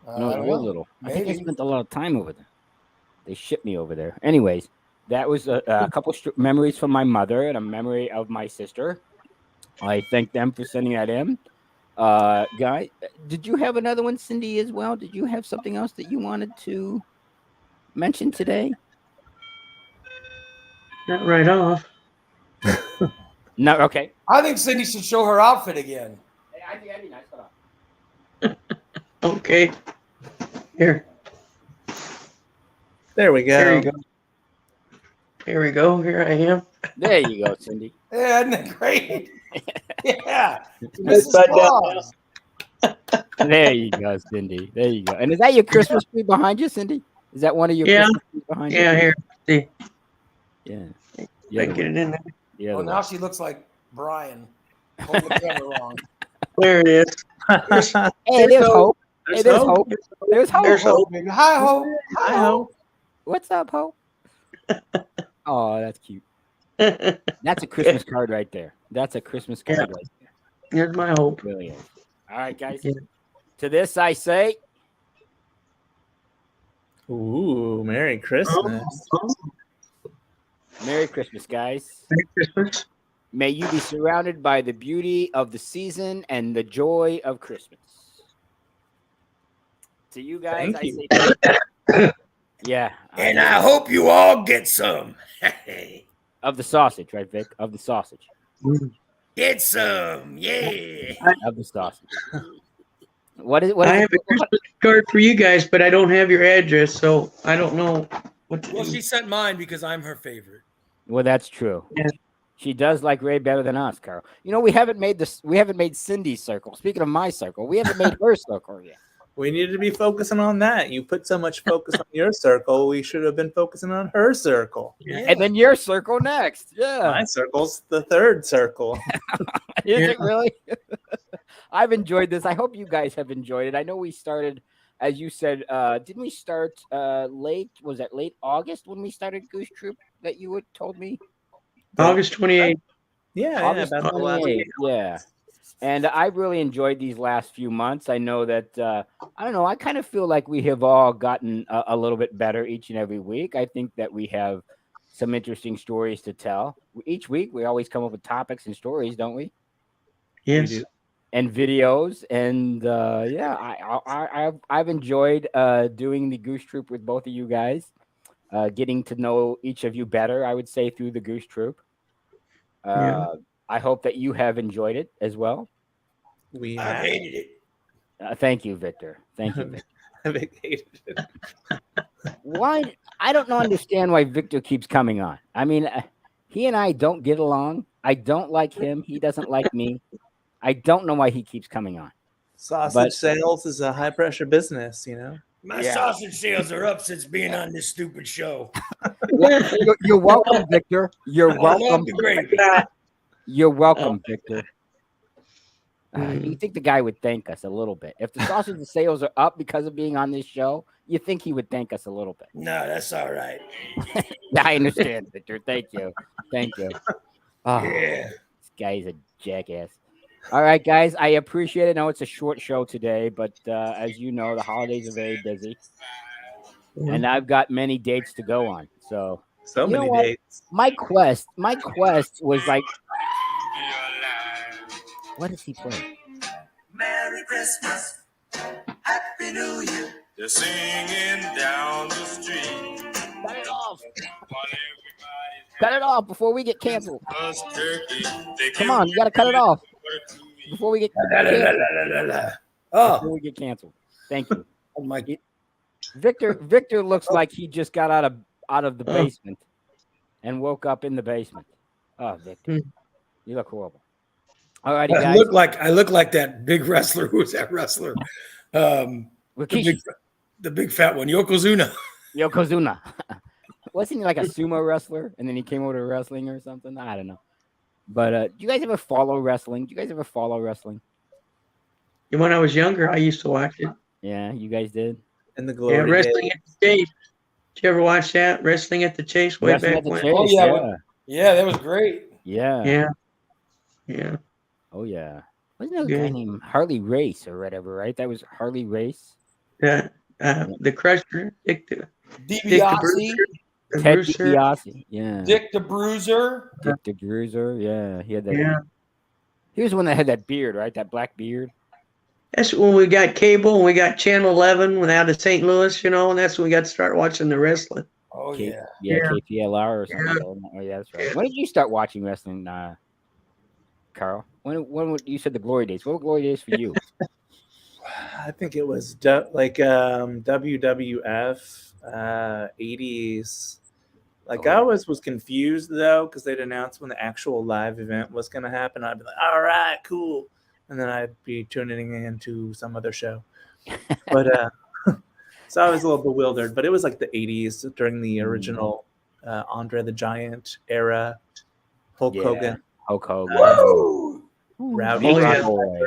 No, I don't real know. little. I think I Maybe. spent a lot of time over there. They shipped me over there. Anyways, that was a couple memories from my mother and a memory of my sister. I thank them for sending that in. Guy, did you have another one, Cindy, as well? Did you have something else that you wanted to mention today? Not right off. No, okay. I think Cindy should show her outfit again. I think that'd be nice. Hold on. Okay. Here. There we go. Here you go. Here we go. Here I am. There you go, Cindy. Yeah, isn't that great? Yeah. That's Mrs. upside down. Claus. There you go, Cindy. There you go. And is that your Christmas tree behind you, Cindy? Is that one of your Yeah. Christmas trees behind you? Yeah, here. See. Yeah. I Yeah. get it in there. Yeah. Well, now she looks like Brian. Holding the camera wrong. There it is. Hey, there's hope. Hey, there's hope. There's hope. There's hope. Hi, Ho. Hi, Ho. What's up, Hope? Oh, that's cute. That's a Christmas card right there. That's a Christmas card Yeah. right there. Here's my hope. It really is. All right, guys. Yeah. To this I say, Ooh, Merry Christmas. Merry Christmas, guys. Merry Christmas. May you be surrounded by the beauty of the season and the joy of Christmas. To you guys, Thank you. I say, yeah. And I hope you all get some. Of the sausage, right, Vic? Of the sausage. Get some. Yeah. Of the sausage. What is? What I is have a Christmas card for you guys, but I don't have your address, so I don't know what to Well, do. she sent mine because I'm her favorite. Well, that's true. Yeah. She does like Ray better than us, Carol. You know, we haven't made this. We haven't made Cindy's circle. Speaking of my circle, we haven't made her circle yet. We needed to be focusing on that. You put so much focus on your circle. We should have been focusing on her circle. Yeah. And then your circle next. Yeah. My circle's the third circle. Is it really? I've enjoyed this. I hope you guys have enjoyed it. I know we started, as you said, didn't we start late? Was it late August when we started Goose Troop that you had told me? August 28th. Yeah, August about the last 28th, yeah. And I really enjoyed these last few months. I know that, I don't know, I kind of feel like we have all gotten a little bit better each and every week. I think that we have some interesting stories to tell. Each week, we always come up with topics and stories, don't we? Yes. do. And videos. And yeah, I've enjoyed doing the Goose Troop with both of you guys, getting to know each of you better, I would say, through the Goose Troop. Yeah. I hope that you have enjoyed it as well. We I have hated it. Thank you, Victor. Thank you, Victor. vacated it. Why? I don't understand why Victor keeps coming on. I mean, he and I don't get along. I don't like him. He doesn't like me. I don't know why he keeps coming on. Sausage But- sales is a high pressure business, you know. My Yeah. sausage sales are up since being on this stupid show. You're welcome, Victor. You're I welcome. love the gravy. You're welcome, Victor. You think the guy would thank us a little bit. If the sausage sales are up because of being on this show, you think he would thank us a little bit. No, that's all right. Yeah, I understand, Victor. Thank you. Thank you. Oh, Yeah. this guy's a jackass. All right, guys, I appreciate it. I know it's a short show today, but as you know, the holidays are very busy. And I've got many dates to go on. So So You know many what? dates. My quest was like, what does he play? Merry Christmas, Happy New Year. They're singing down the street. Cut it off. While everybody's Cut it off before we get canceled. us turkey. They Come give on, you got to cut it off what to eat. before we get La, la, la, canceled. la, la, la, la. Before Oh, we get canceled. Thank you. oh my! Victor looks like he just got out of the Oh. basement and woke up in the basement. Oh, Victor, Hmm. you look horrible. All righty, I guys. look like that big wrestler. Who was that wrestler? The Rikishi, big fat one, Yokozuna. Yokozuna. Wasn't he like a sumo wrestler and then he came over to wrestling or something? I don't know. But do you guys ever follow wrestling? When I was younger, I used to watch it. Yeah, you guys did. And the Yeah, glory Wrestling days. at the Chase. Did you ever watch that? Wrestling at the Chase way Wrestling back at the when? Chase, Oh, yeah, yeah. Yeah, that was great. Yeah. Yeah. Yeah. Oh yeah. Wasn't there a guy Good. named Harley Race or whatever, right? That was Harley Race. The Crusher, Dick the DiBiase, Bruiser, the Ted Bruiser. DiBiase. Yeah. Dick the Bruiser. Dick the Bruiser. Yeah. He had that. Yeah. He was the one that had that beard, right? That black beard. That's when we got cable and we got Channel 11 when out of St. Louis, and that's when we got to start watching the wrestling. Oh K- yeah. Yeah, Yeah. KPLR or something. Oh yeah, that's right. When did you start watching wrestling, Carl? When you said the glory days? What were glory days for you? I think it was WWF 80s. Like I always was confused though because they'd announce when the actual live event was going to happen. I'd be like, "All right, cool," and then I'd be tuning into some other show. But so I was a little bewildered. But it was like the 80s during the original Andre the Giant era, Hulk Yeah. Hogan, Hulk Hogan. Woo! Rowdy Nature yeah. Boy.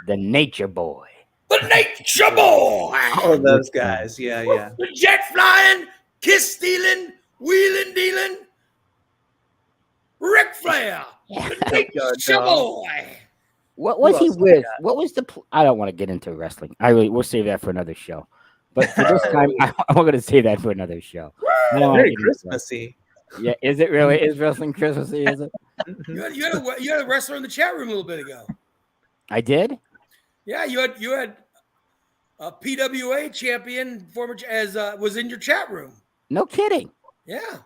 The Nature Boy. The Nature Boy. all of those guys. Yeah, yeah. The jet flying, kiss stealing, wheeling dealing. Ric Flair. The Nature Boy. What was Who he else? with? What was the? I don't want to get into wrestling. We'll save that for another show. But for this time, I'm going to save that for another show. I don't wanna Very get into that. Christmassy. Yeah, is it really? Is wrestling Christmassy? Is it? You had a wrestler in the chat room a little bit ago. I did. Yeah, you had a PWA champion former was in your chat room. No kidding. Yeah,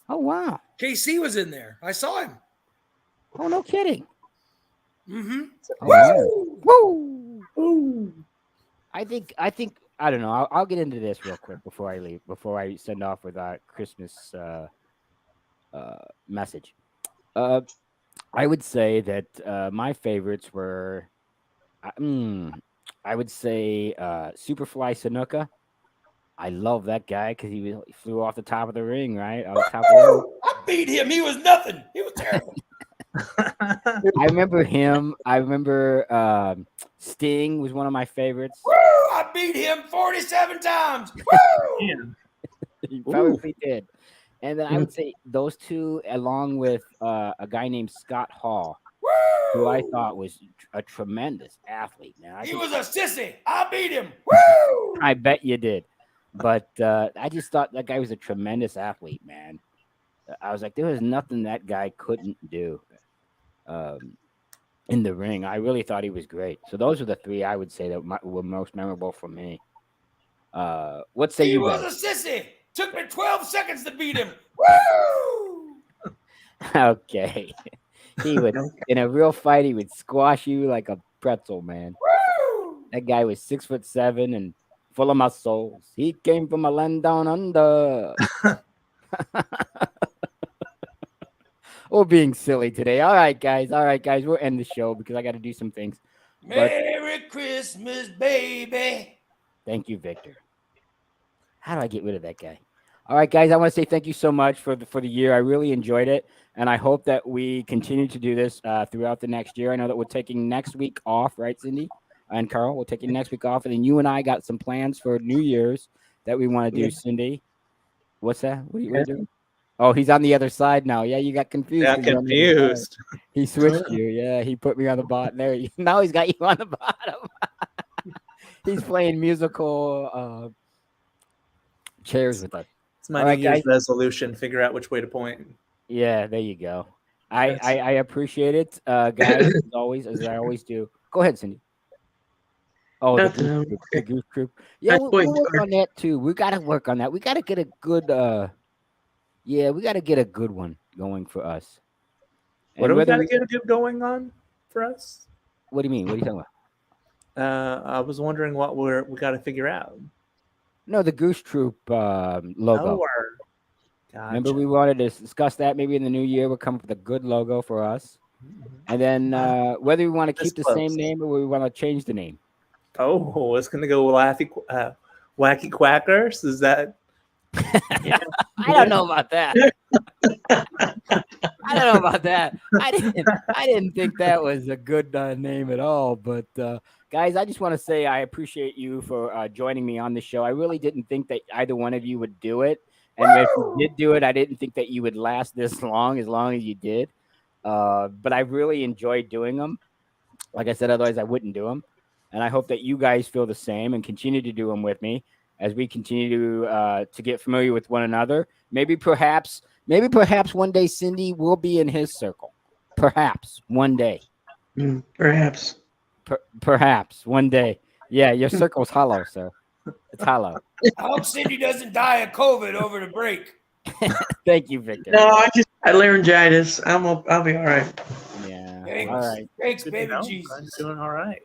Oh wow. KC was in there. I saw him. Oh no kidding. Mm-hmm. Oh, Woo! wow. Woo. I think I don't know. I'll get into this real quick before I leave. Before I send off with our Christmas message. I would say that my favorites were, I would say Superfly Sanuka. I love that guy because he flew off the top of the ring, right? Off the top of the ring. I beat him. He was nothing. He was terrible. I remember him. I remember Sting was one of my favorites. Woo! I beat him 47 times. Woo! He probably did. And then I would say those two, along with a guy named Scott Hall, who I thought was a tremendous athlete. Man, He was a sissy. I beat him. Woo! I bet you did. But I just thought that guy was a tremendous athlete, man. I was like, there was nothing that guy couldn't do in the ring. I really thought he was great. So those are the three I would say that were most memorable for me. What say He you was guys? a sissy. Took me 12 seconds to beat him. Woo! Okay. He would, in a real fight, he would squash you like a pretzel, man. Woo! That guy was 6'7" and full of muscles. He came from a land down under. We're being silly today. All right, guys. We'll end the show because I got to do some things. Merry Christmas, baby. Thank you, Victor. How do I get rid of that guy? All right, guys. I want to say thank you so much for the year. I really enjoyed it, and I hope that we continue to do this throughout the next year. I know that we're taking next week off, right, Cindy and Carl? We're taking next week off, and then you and I got some plans for New Year's that we want to do. Yeah. Cindy, what's that? What are you doing? Oh, he's on the other side now. Yeah, you got confused. Yeah, 'cause you're on the other confused. side. He switched you. Yeah, he put me on the bottom. There, now he's got you on the bottom. He's playing musical chairs with us. It's my All New right, Year's guys. resolution. Figure out which way to point. Yeah, there you go. Yes. I appreciate it, guys, as I always do. Go ahead, Cindy. Oh, the Nothing. Goose Troop. The Okay. Goose Troop. Yeah, Nice we'll point, work George. on that too. We got to work on that. We got to get a good. Yeah, we got to get a good one going for us. What And do we whether got to get a good going on for us? what do you mean? What are you talking about? I was wondering what we got to figure out. No, the Goose Troop logo. Oh, gotcha. Remember, we wanted to discuss that maybe in the new year. We'll come up with a good logo for us, and then whether we want to keep the close. same name or we want to change the name. Oh, it's gonna go wacky quackers. Is that? I don't know about that. I don't know about that. I didn't think that was a good name at all. But guys, I just want to say I appreciate you for joining me on the show. I really didn't think that either one of you would do it, and if you did do it, I didn't think that you would last this long as you did. But I really enjoyed doing them. Like I said, otherwise I wouldn't do them. And I hope that you guys feel the same and continue to do them with me as we continue to get familiar with one another. Maybe perhaps one day Cindy will be in his circle. Perhaps one day. Perhaps. Perhaps one day. Yeah, your circle's hollow, sir. It's hollow. I hope Cindy doesn't die of COVID over the break. Thank you, Victor. No, I had laryngitis. I'll be all right. Yeah. Thanks. All right. Thanks, Good to baby know. Jesus. I'm doing all right.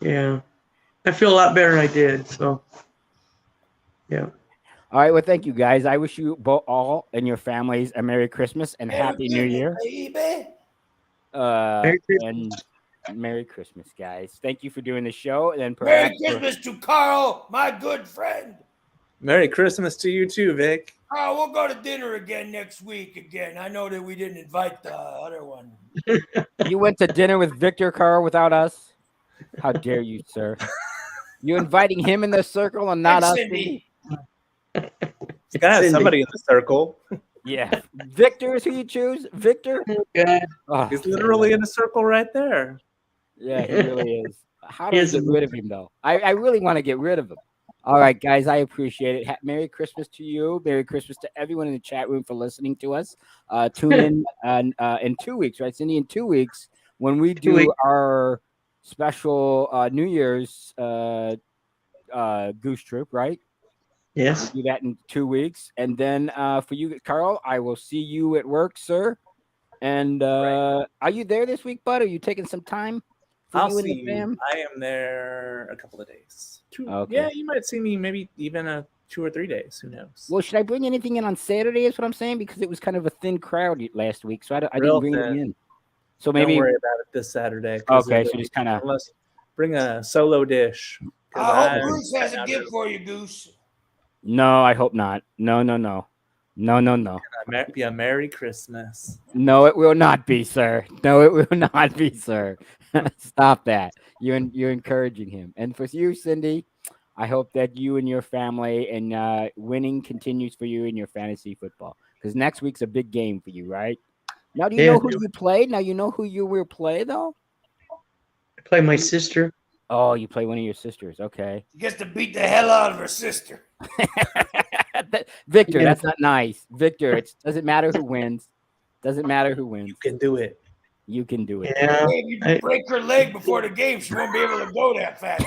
Yeah. I feel a lot better than I did. So, yeah. All right. Well, thank you, guys. I wish you all and your families a Merry Christmas and Happy New Year. Baby. Merry Christmas. And Merry Christmas, guys. Thank you for doing the show. And then Merry perhaps Christmas to Carl, my good friend. Merry Christmas to you too, Vic. Carl, we'll go to dinner again next week again. I know that we didn't invite the other one. you went to dinner with Victor Carr without us. How dare you, sir? You inviting him in the circle and not Thanks, us? Cindy. You gotta have Cindy. somebody in the circle. Yeah. Victor is who you choose? Victor? God. Oh, He's literally in a circle right there. yeah, he really is. How do He we is get a- rid of him, though? I really want to get rid of him. All right, guys, I appreciate it. Merry Christmas to you. Merry Christmas to everyone in the chat room for listening to us. Tune in 2 weeks, right, Cindy? In 2 weeks, when we do weeks. our special New Year's Goose Troop, right? Yes. We'll do that in 2 weeks. And then for you, Carl, I will see you at work, sir. And are you there this week, bud? Are you taking some time for I'll you and see the you. fam? I am there a couple of days. Okay. Yeah, you might see me maybe even 2 or 3 days. Who knows? Well, should I bring anything in on Saturday? Is what I'm saying, because it was kind of a thin crowd last week, so I didn't Real bring thin. anything in. So Don't maybe worry about it this Saturday. 'cause okay. it'll- So just kind of unless bring a solo dish. 'cause I hope I'm Bruce has a not gift really- for you, Goose. no. I hope not. No. Be a Merry Christmas. No, it will not be, sir. No, it will not be, sir. Stop that. You're encouraging him. And for you, Cindy, I hope that you and your family and winning continues for you in your fantasy football. Because next week's a big game for you, right? Now, do you Yeah. know who you play? Now you know who you will play, though? I play my sister. Oh, you play one of your sisters. Okay. She gets to beat the hell out of her sister. Victor, Yeah. that's not nice. Victor, it doesn't matter who wins. Doesn't matter who wins. You can do it. You can do it. Yeah. Hey, if you I- break her leg before the game, she won't be able to go that fast.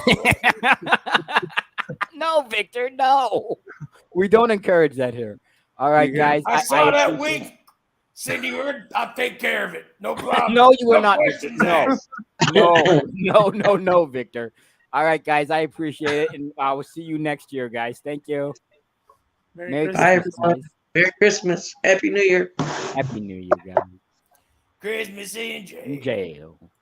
No, Victor, no. We don't encourage that here. All right, You guys. I saw that appreciate- wink. Cindy, I'll take care of it. No problem. No, you will not. questions No. asked. No, Victor. All right, guys. I appreciate it, and I will see you next year, guys. Thank you. Merry Christmas. Bye, Christmas, everyone. guys. Merry Christmas. Happy New Year. Happy New Year, guys. Christmas in jail. In jail.